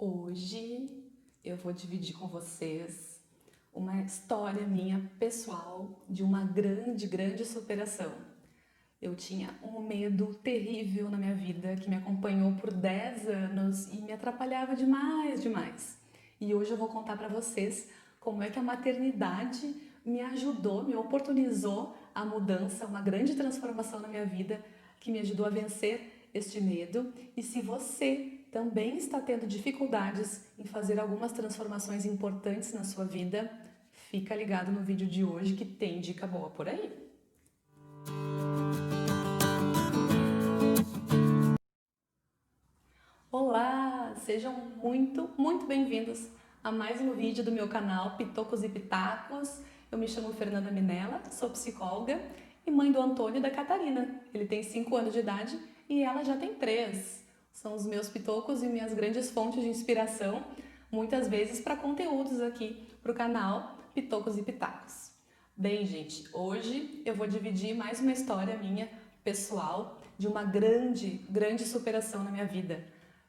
Hoje eu vou dividir com vocês uma história minha pessoal de uma grande superação. Eu tinha um medo terrível na minha vida que me acompanhou por 10 anos e me atrapalhava demais. E hoje eu vou contar para vocês como é que a maternidade me ajudou, me oportunizou a mudança, uma grande transformação na minha vida que me ajudou a vencer este medo. E se você também está tendo dificuldades em fazer algumas transformações importantes na sua vida, fica ligado no vídeo de hoje que tem dica boa por aí. Olá, sejam muito bem-vindos a mais um vídeo do meu canal Pitocos e Pitacos. Eu me chamo Fernanda Minella, sou psicóloga e mãe do Antônio e da Catarina. Ele tem 5 anos de idade e ela já tem 3. São os meus pitocos e minhas grandes fontes de inspiração, muitas vezes para conteúdos aqui para o canal Pitocos e Pitacos. Bem, gente, hoje eu vou dividir mais uma história minha pessoal de uma grande superação na minha vida.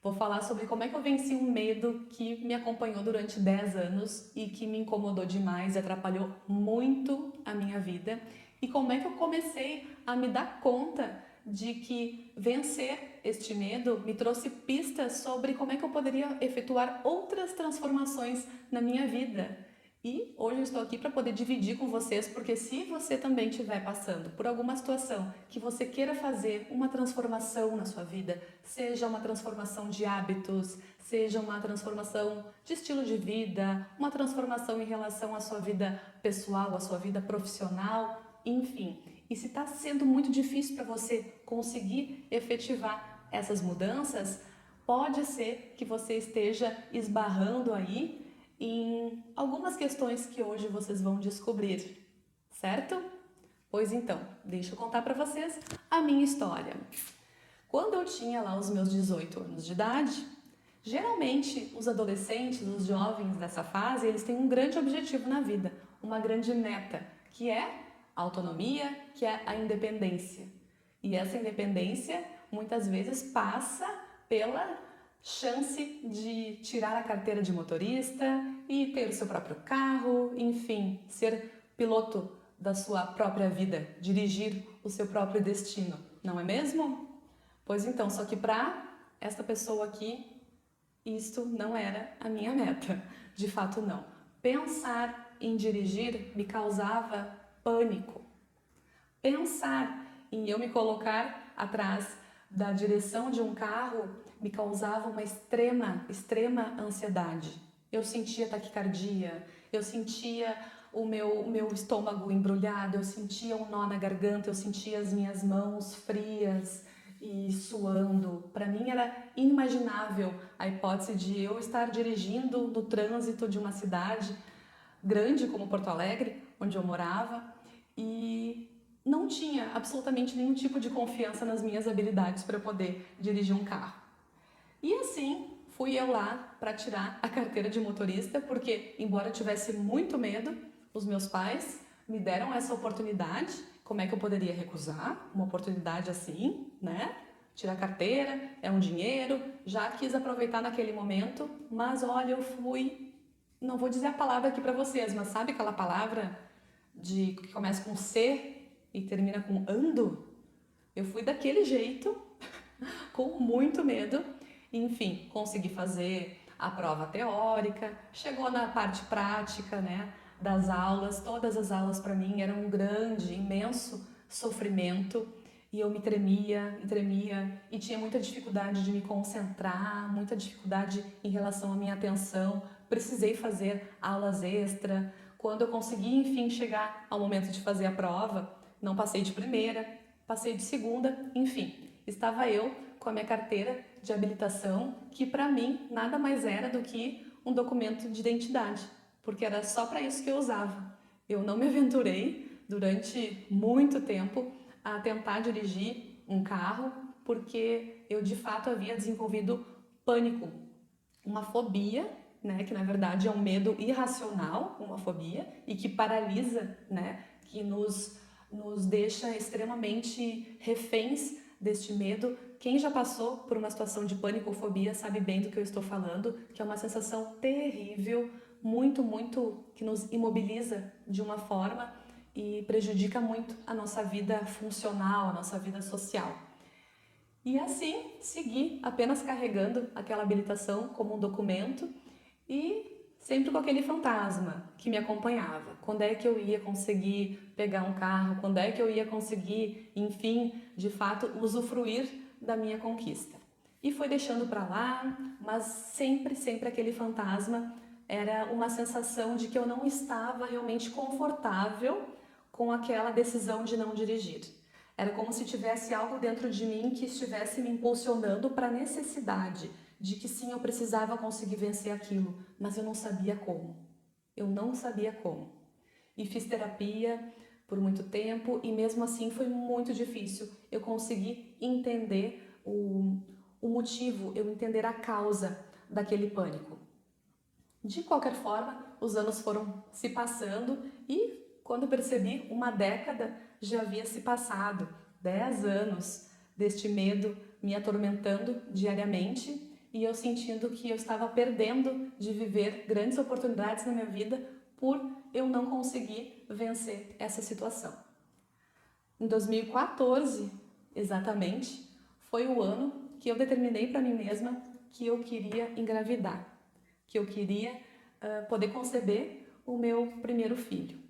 Vou falar sobre como é que eu venci um medo que me acompanhou durante 10 anos e que me incomodou demais e atrapalhou muito a minha vida. E como é que eu comecei a me dar conta de que vencer este medo me trouxe pistas sobre como é que eu poderia efetuar outras transformações na minha vida. E hoje eu estou aqui para poder dividir com vocês, porque se você também estiver passando por alguma situação que você queira fazer uma transformação na sua vida, seja uma transformação de hábitos, seja uma transformação de estilo de vida, uma transformação em relação à sua vida pessoal, à sua vida profissional, enfim. E se está sendo muito difícil para você conseguir efetivar essas mudanças, pode ser que você esteja esbarrando aí em algumas questões que hoje vocês vão descobrir, certo? Pois então, deixa eu contar para vocês a minha história. Quando eu tinha lá os meus 18 anos de idade, geralmente os adolescentes, os jovens dessa fase, eles têm um grande objetivo na vida, uma grande meta, que é a autonomia, que é a independência. E essa independência muitas vezes passa pela chance de tirar a carteira de motorista e ter o seu próprio carro, enfim, ser piloto da sua própria vida, dirigir o seu próprio destino, não é mesmo? Pois então, só que para esta pessoa aqui, isto não era a minha meta, de fato não. Pensar em dirigir me causava pânico. Pensar em eu me colocar atrás da direção de um carro me causava uma extrema ansiedade. Eu sentia taquicardia, eu sentia o meu estômago embrulhado, eu sentia um nó na garganta, eu sentia as minhas mãos frias e suando. Para mim era inimaginável a hipótese de eu estar dirigindo no trânsito de uma cidade grande como Porto Alegre, onde eu morava, e não tinha absolutamente nenhum tipo de confiança nas minhas habilidades para poder dirigir um carro. E assim fui eu lá para tirar a carteira de motorista, porque embora eu tivesse muito medo, os meus pais me deram essa oportunidade. Como é que eu poderia recusar uma oportunidade assim, né? Tirar a carteira, é um dinheiro, já quis aproveitar naquele momento, mas olha, eu fui, não vou dizer a palavra aqui para vocês, mas sabe aquela palavra que começa com C e termina com ando? Eu fui daquele jeito, com muito medo. Enfim, consegui fazer a prova teórica, chegou na parte prática, né, das aulas. Todas as aulas para mim eram um grande, imenso sofrimento e eu me tremia e tinha muita dificuldade de me concentrar, muita dificuldade em relação à minha atenção. Precisei fazer aulas extra. Quando eu consegui, enfim, chegar ao momento de fazer a prova, não passei de primeira, passei de segunda, enfim, estava eu com a minha carteira de habilitação, que para mim nada mais era do que um documento de identidade, porque era só para isso que eu usava. Eu não me aventurei durante muito tempo a tentar dirigir um carro, porque eu de fato havia desenvolvido pânico, uma fobia, né, que na verdade é um medo irracional, uma fobia, e que paralisa, né, que nos deixa extremamente reféns deste medo. Quem já passou por uma situação de pânico ou fobia sabe bem do que eu estou falando, que é uma sensação terrível, muito, que nos imobiliza de uma forma e prejudica muito a nossa vida funcional, a nossa vida social. E assim, segui apenas carregando aquela habilitação como um documento e sempre com aquele fantasma que me acompanhava. Quando é que eu ia conseguir pegar um carro? Quando é que eu ia conseguir, enfim, de fato, usufruir da minha conquista? E foi deixando para lá, mas sempre aquele fantasma era uma sensação de que eu não estava realmente confortável com aquela decisão de não dirigir. Era como se tivesse algo dentro de mim que estivesse me impulsionando para a necessidade de que sim, eu precisava conseguir vencer aquilo, mas eu não sabia como. Eu não sabia como. E fiz terapia por muito tempo e mesmo assim foi muito difícil eu conseguir entender o motivo, eu entender a causa daquele pânico. De qualquer forma, os anos foram se passando e quando eu percebi, uma década já havia se passado, 10 anos deste medo me atormentando diariamente e eu sentindo que eu estava perdendo de viver grandes oportunidades na minha vida por eu não conseguir vencer essa situação. Em 2014, exatamente, foi o ano que eu determinei para mim mesma que eu queria engravidar, que eu queria poder conceber o meu primeiro filho.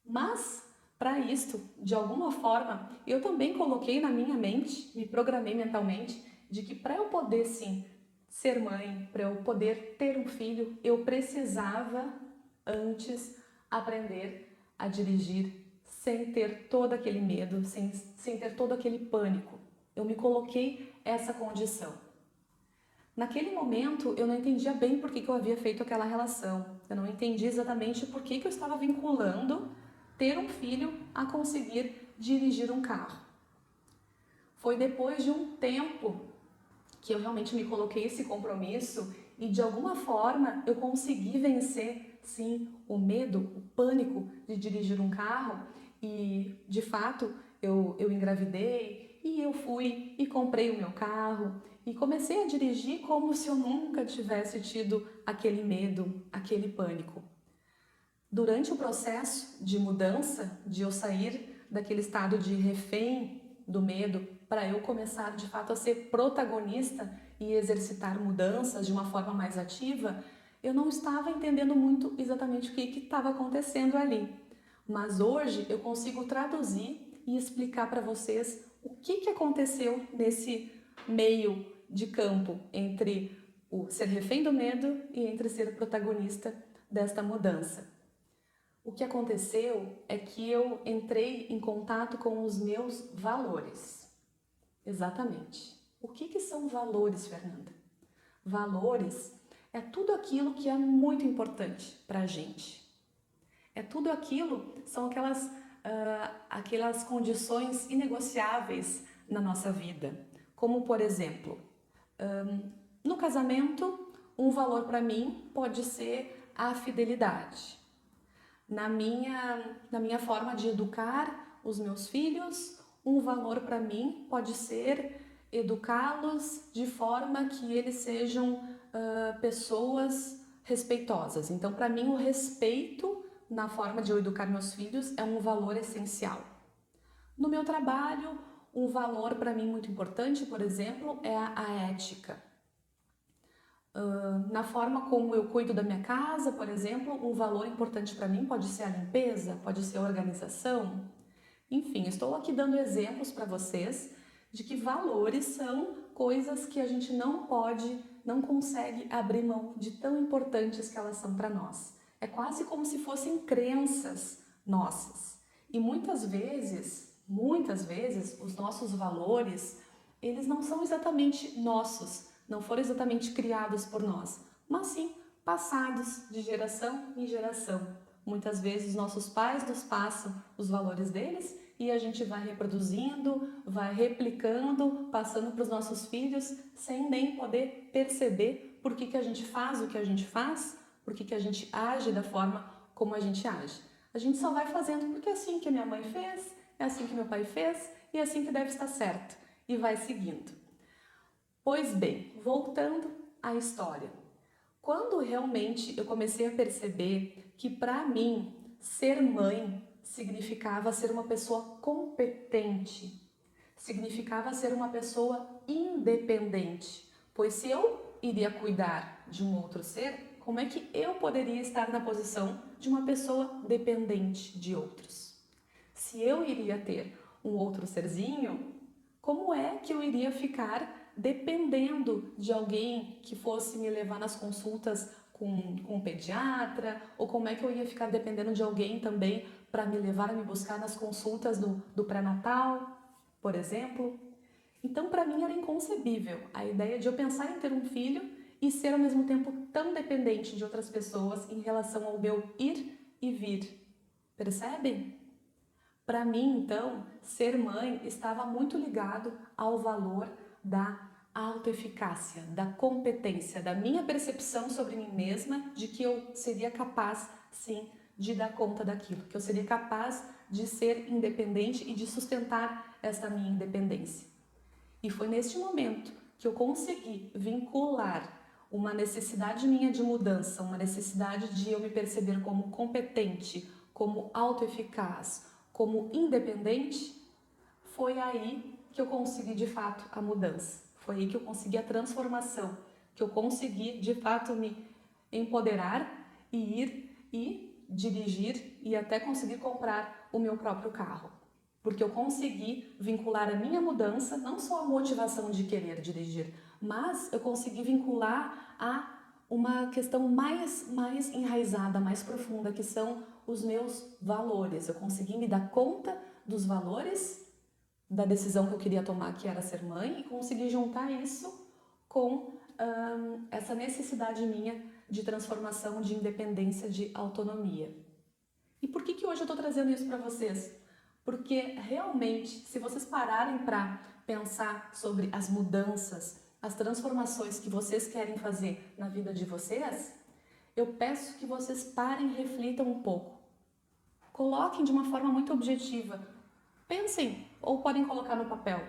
Mas, para isto, de alguma forma, eu também coloquei na minha mente, me programei mentalmente, de que para eu poder, sim, ser mãe, para eu poder ter um filho, eu precisava, antes, aprender a dirigir sem ter todo aquele medo, sem ter todo aquele pânico. Eu me coloquei essa condição. Naquele momento, eu não entendia bem por que eu havia feito aquela relação. Eu não entendi exatamente por que eu estava vinculando ter um filho a conseguir dirigir um carro. Foi depois de um tempo que eu realmente me coloquei esse compromisso e de alguma forma eu consegui vencer, sim, o medo, o pânico de dirigir um carro e de fato eu engravidei e eu fui e comprei o meu carro e comecei a dirigir como se eu nunca tivesse tido aquele medo, aquele pânico. Durante o processo de mudança, de eu sair daquele estado de refém do medo para eu começar de fato a ser protagonista e exercitar mudanças de uma forma mais ativa, eu não estava entendendo muito exatamente o que estava acontecendo ali. Mas hoje eu consigo traduzir e explicar para vocês o que aconteceu nesse meio de campo entre o ser refém do medo e entre ser protagonista desta mudança. O que aconteceu é que eu entrei em contato com os meus valores. Exatamente. O que são valores, Fernanda? Valores é tudo aquilo que é muito importante para a gente. É tudo aquilo, são aquelas condições inegociáveis na nossa vida. Como, por exemplo, no casamento, um valor para mim pode ser a fidelidade. Na minha forma de educar os meus filhos, um valor para mim pode ser educá-los de forma que eles sejam pessoas respeitosas. Então, para mim, o respeito na forma de eu educar meus filhos é um valor essencial. No meu trabalho, um valor para mim muito importante, por exemplo, é a ética. Na forma como eu cuido da minha casa, por exemplo, um valor importante para mim pode ser a limpeza, pode ser a organização. Enfim, estou aqui dando exemplos para vocês de que valores são coisas que a gente não consegue abrir mão de tão importantes que elas são para nós. É quase como se fossem crenças nossas. E muitas vezes, os nossos valores, eles não são exatamente nossos, não foram exatamente criados por nós, mas sim passados de geração em geração. Muitas vezes nossos pais nos passam os valores deles e a gente vai reproduzindo, vai replicando, passando para os nossos filhos sem nem poder perceber por que a gente faz o que a gente faz, por que a gente age da forma como a gente age. A gente só vai fazendo porque é assim que a minha mãe fez, é assim que meu pai fez e é assim que deve estar certo. e vai seguindo. Pois bem, voltando à história. Quando realmente eu comecei a perceber que para mim ser mãe significava ser uma pessoa competente, significava ser uma pessoa independente, pois se eu iria cuidar de um outro ser, como é que eu poderia estar na posição de uma pessoa dependente de outros? Se eu iria ter um outro serzinho, como é que eu iria ficar dependendo de alguém que fosse me levar nas consultas com um pediatra? Ou como é que eu ia ficar dependendo de alguém também para me levar a me buscar nas consultas do pré-natal, por exemplo? Então, para mim era inconcebível a ideia de eu pensar em ter um filho e ser ao mesmo tempo tão dependente de outras pessoas em relação ao meu ir e vir. Percebem? Para mim, então, ser mãe estava muito ligado ao valor da autoeficácia, da competência, da minha percepção sobre mim mesma, de que eu seria capaz, sim, de dar conta daquilo, que eu seria capaz de ser independente e de sustentar esta minha independência. E foi neste momento que eu consegui vincular uma necessidade minha de mudança, uma necessidade de eu me perceber como competente, como autoeficaz, como independente. Foi aí que eu consegui de fato a mudança, foi aí que eu consegui a transformação, que eu consegui de fato me empoderar e ir e dirigir e até conseguir comprar o meu próprio carro. Porque eu consegui vincular a minha mudança, não só a motivação de querer dirigir, mas eu consegui vincular a uma questão mais enraizada, mais profunda, que são os meus valores. Eu consegui me dar conta dos valores da decisão que eu queria tomar, que era ser mãe, e consegui juntar isso com essa necessidade minha de transformação, de independência, de autonomia. E por que hoje eu estou trazendo isso para vocês? Porque realmente, se vocês pararem para pensar sobre as mudanças, as transformações que vocês querem fazer na vida de vocês, eu peço que vocês parem e reflitam um pouco. Coloquem de uma forma muito objetiva. Pensem, ou podem colocar no papel,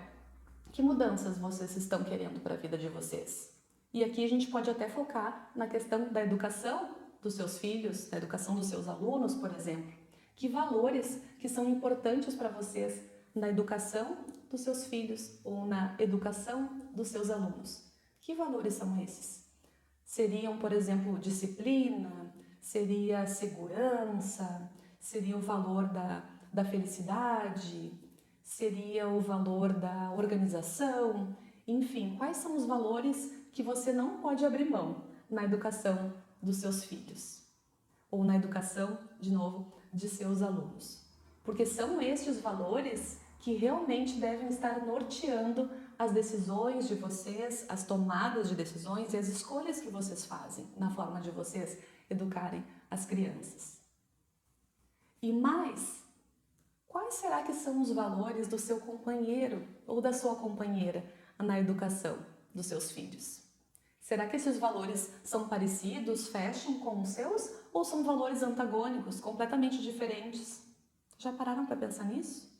que mudanças vocês estão querendo para a vida de vocês. E aqui a gente pode até focar na questão da educação dos seus filhos, da educação dos seus alunos, por exemplo. Que valores que são importantes para vocês na educação dos seus filhos ou na educação dos seus alunos? Que valores são esses? Seriam, por exemplo, disciplina? Seria segurança? Seria o valor da felicidade? Seria o valor da organização? Enfim, quais são os valores que você não pode abrir mão na educação dos seus filhos? Ou na educação, de novo, de seus alunos. Porque são estes valores que realmente devem estar norteando as decisões de vocês, as tomadas de decisões e as escolhas que vocês fazem na forma de vocês educarem as crianças. E mais, quais será que são os valores do seu companheiro ou da sua companheira na educação dos seus filhos? Será que esses valores são parecidos, fecham com os seus, ou são valores antagônicos, completamente diferentes? Já pararam para pensar nisso?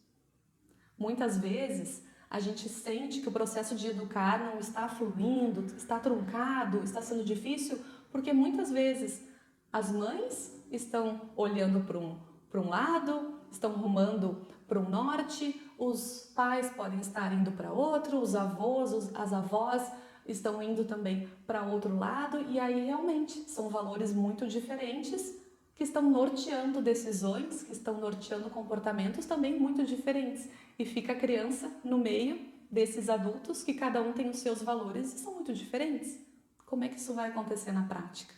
Muitas vezes a gente sente que o processo de educar não está fluindo, está truncado, está sendo difícil, porque muitas vezes as mães estão olhando para um lado, estão rumando para um norte, os pais podem estar indo para outro, os avós, as avós estão indo também para outro lado, e aí realmente são valores muito diferentes que estão norteando decisões, que estão norteando comportamentos também muito diferentes. E fica a criança no meio desses adultos que cada um tem os seus valores e são muito diferentes. Como é que isso vai acontecer na prática?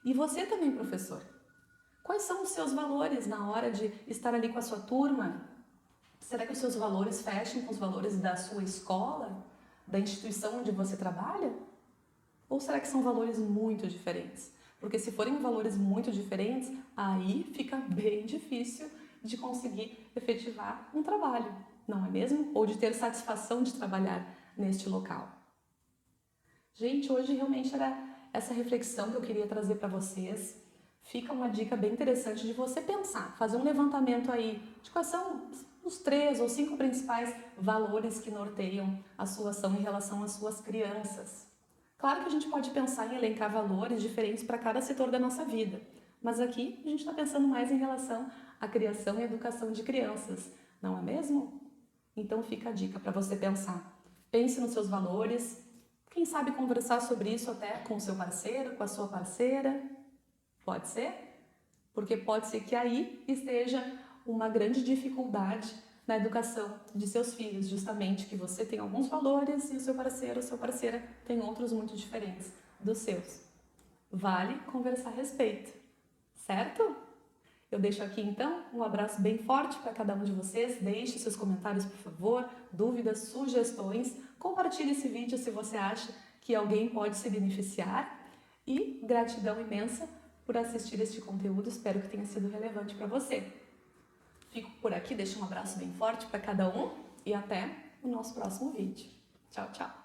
E você também, professor. Quais são os seus valores na hora de estar ali com a sua turma? Será que os seus valores fecham com os valores da sua escola, da instituição onde você trabalha? Ou será que são valores muito diferentes? Porque se forem valores muito diferentes, aí fica bem difícil de conseguir efetivar um trabalho, não é mesmo? Ou de ter satisfação de trabalhar neste local. Gente, hoje realmente era essa reflexão que eu queria trazer para vocês. Fica uma dica bem interessante de você pensar, fazer um levantamento aí de quais são os 3 ou 5 principais valores que norteiam a sua ação em relação às suas crianças. Claro que a gente pode pensar em elencar valores diferentes para cada setor da nossa vida, mas aqui a gente está pensando mais em relação à criação e educação de crianças, não é mesmo? Então fica a dica para você pensar. Pense nos seus valores, quem sabe conversar sobre isso até com o seu parceiro, com a sua parceira. Pode ser? Porque pode ser que aí esteja uma grande dificuldade na educação de seus filhos, justamente que você tem alguns valores e o seu parceiro ou sua parceira tem outros muito diferentes dos seus. Vale conversar a respeito, certo? Eu deixo aqui então um abraço bem forte para cada um de vocês. Deixe seus comentários, por favor, dúvidas, sugestões. Compartilhe esse vídeo se você acha que alguém pode se beneficiar. E gratidão imensa por assistir este conteúdo. Espero que tenha sido relevante para você. Fico por aqui, deixo um abraço bem forte para cada um e até o nosso próximo vídeo. Tchau, tchau!